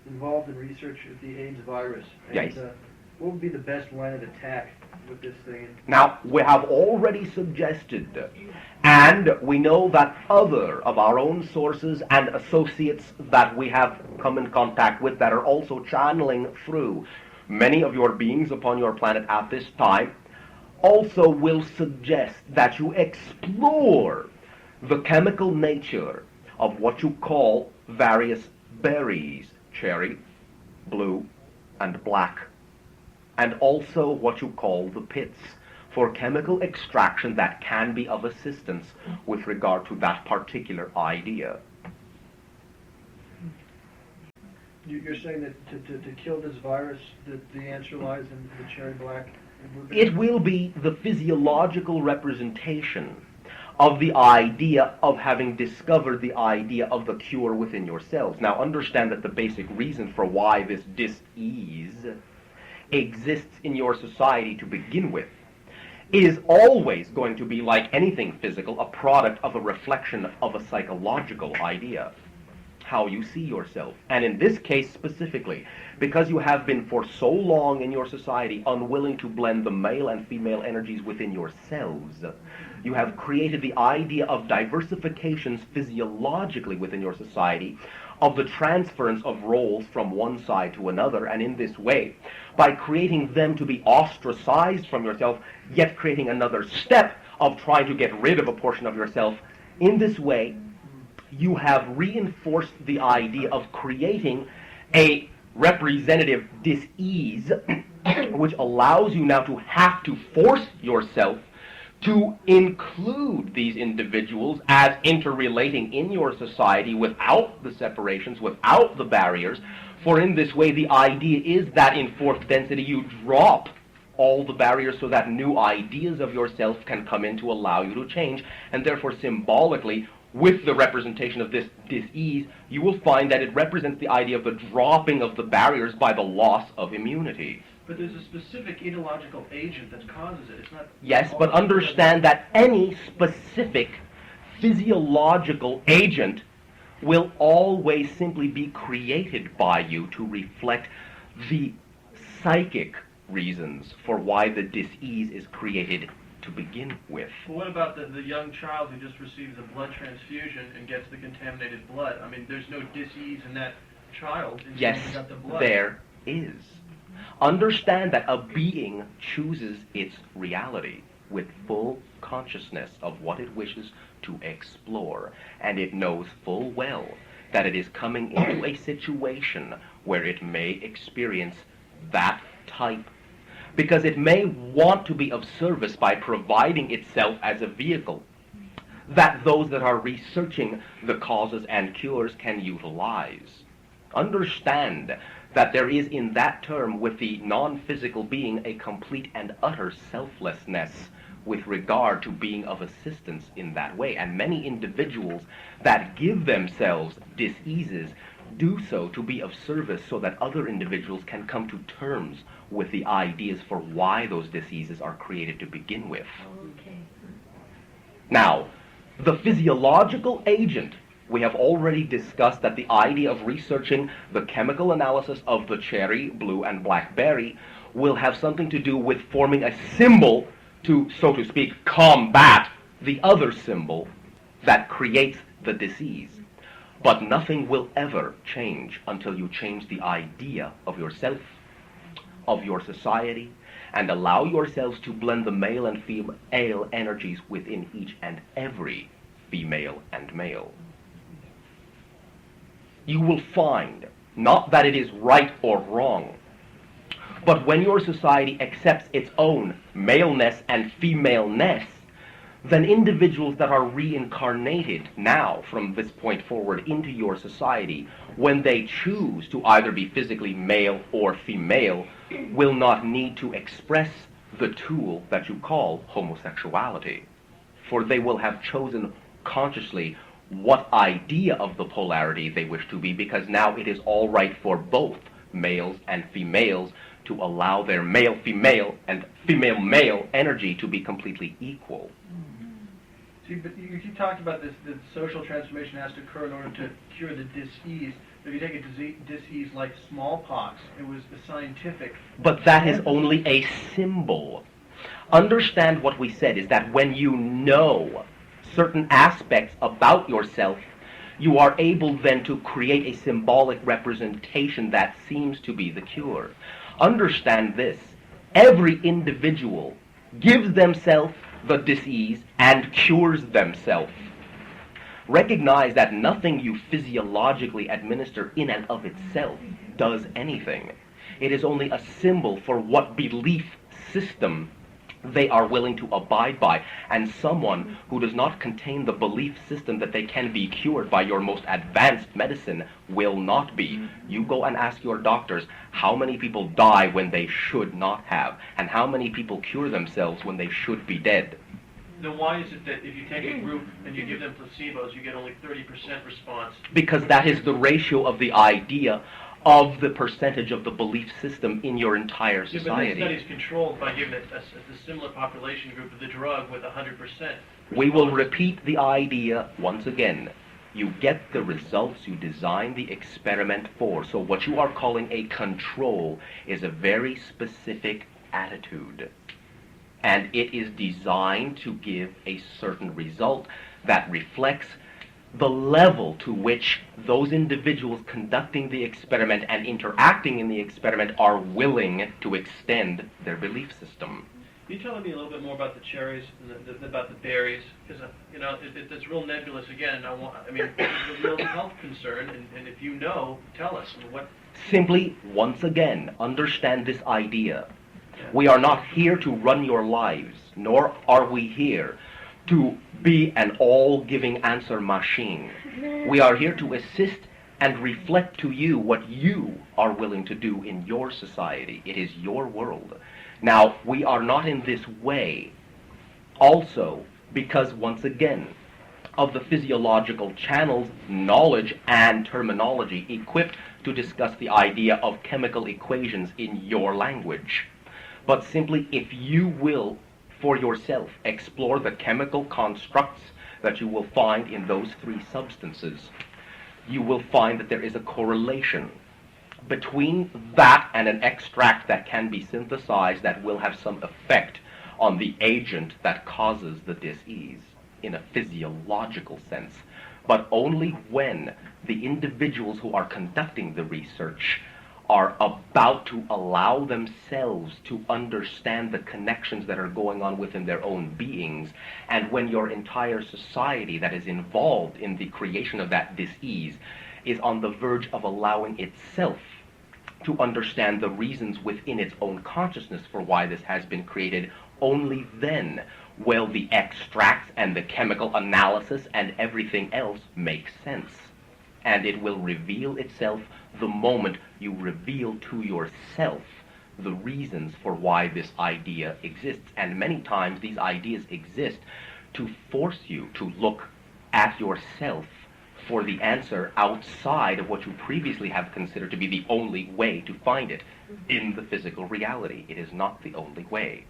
involved in research of the AIDS virus. And, Yes. What would be the best line of attack with this thing? Now, we have already suggested, and we know that other of our own sources and associates that we have come in contact with that are also channeling through many of your beings upon your planet at this time also will suggest that you explore the chemical nature of what you call various berries, cherry, blue, and black, and also what you call the pits, for chemical extraction that can be of assistance with regard to that particular idea. You're saying that to kill this virus, that the answer lies in the cherry black and blueberry? It will be the physiological representation of the idea of having discovered the idea of the cure within yourselves. Now understand that the basic reason for why this dis-ease exists in your society to begin with is always going to be, like anything physical, a product of a reflection of a psychological idea, how you see yourself. And in this case specifically, because you have been for so long in your society unwilling to blend the male and female energies within yourselves, you have created the idea of diversifications physiologically within your society, of the transference of roles from one side to another, and in this way, by creating them to be ostracized from yourself, yet creating another step of trying to get rid of a portion of yourself, in this way, you have reinforced the idea of creating a representative dis-ease, which allows you now to have to force yourself to include these individuals as interrelating in your society without the separations, without the barriers, for in this way the idea is that in fourth density you drop all the barriers so that new ideas of yourself can come in to allow you to change, and therefore symbolically, with the representation of this dis-ease, you will find that it represents the idea of the dropping of the barriers by the loss of immunity. But there's a specific ideological agent that causes it. It's not. Yes, but understand that any specific physiological agent will always simply be created by you to reflect the psychic reasons for why the dis-ease is created to begin with. Well, what about the young child who just receives a blood transfusion and gets the contaminated blood? I mean, there's no dis-ease in that child until Yes, he got the blood. there is. Understand that a being chooses its reality with full consciousness of what it wishes to explore, and it knows full well that it is coming into a situation where it may experience that type, because it may want to be of service by providing itself as a vehicle that those that are researching the causes and cures can utilize. Understand that there is in that term with the non-physical being a complete and utter selflessness with regard to being of assistance in that way. And many individuals that give themselves diseases do so to be of service so that other individuals can come to terms with the ideas for why those diseases are created to begin with. Okay. Now, the physiological agent, we have already discussed that the idea of researching the chemical analysis of the cherry, blue, and blackberry will have something to do with forming a symbol to, so to speak, combat the other symbol that creates the disease. But nothing will ever change until you change the idea of yourself, of your society, and allow yourselves to blend the male and female energies within each and every female and male. You will find, not that it is right or wrong, but when your society accepts its own maleness and femaleness, then individuals that are reincarnated now from this point forward into your society, when they choose to either be physically male or female, will not need to express the tool that you call homosexuality, for they will have chosen consciously what idea of the polarity they wish to be, because now it is all right for both males and females to allow their male-female and female-male energy to be completely equal. See, but you talked about this, the social transformation has to occur in order to cure the dis-ease. If you take a disease like smallpox, it was a scientific. But that is only a symbol. Understand what we said is that when you know certain aspects about yourself, you are able then to create a symbolic representation that seems to be the cure. Understand this. Every individual gives themselves the disease and cures themselves. Recognize that nothing you physiologically administer in and of itself does anything. It is only a symbol for what belief system they are willing to abide by. And someone who does not contain the belief system that they can be cured by your most advanced medicine will not be. You go and ask your doctors how many people die when they should not have, and how many people cure themselves when they should be dead. Then why is it that if you take a group and you give them placebos, you get only 30% response? Because that is the ratio of the idea of the percentage of the belief system in your entire Yeah, but this society. study is controlled by giving a similar population group of the drug with 100%. We will repeat the idea once again. You get the results you design the experiment for. So what you are calling a control is a very specific attitude. And it is designed to give a certain result that reflects the level to which those individuals conducting the experiment and interacting in the experiment are willing to extend their belief system. Can you tell me a little bit more about the cherries and about the berries? Because it's real nebulous again. It's a real health concern, and if you know, tell us what. Simply, once again, understand this idea. We are not here to run your lives, nor are we here to be an all-giving answer machine. We are here to assist and reflect to you what you are willing to do in your society. It is your world. Now, we are not in this way also because, once again, of the physiological channels, knowledge, and terminology equipped to discuss the idea of chemical equations in your language. But simply, if you will, for yourself, explore the chemical constructs that you will find in those three substances, you will find that there is a correlation between that and an extract that can be synthesized that will have some effect on the agent that causes the disease in a physiological sense, but only when the individuals who are conducting the research are about to allow themselves to understand the connections that are going on within their own beings, and when your entire society that is involved in the creation of that disease is on the verge of allowing itself to understand the reasons within its own consciousness for why this has been created, only then will the extracts and the chemical analysis and everything else make sense. And it will reveal itself the moment you reveal to yourself the reasons for why this idea exists. And many times these ideas exist to force you to look at yourself for the answer outside of what you previously have considered to be the only way to find it in the physical reality. It is not the only way.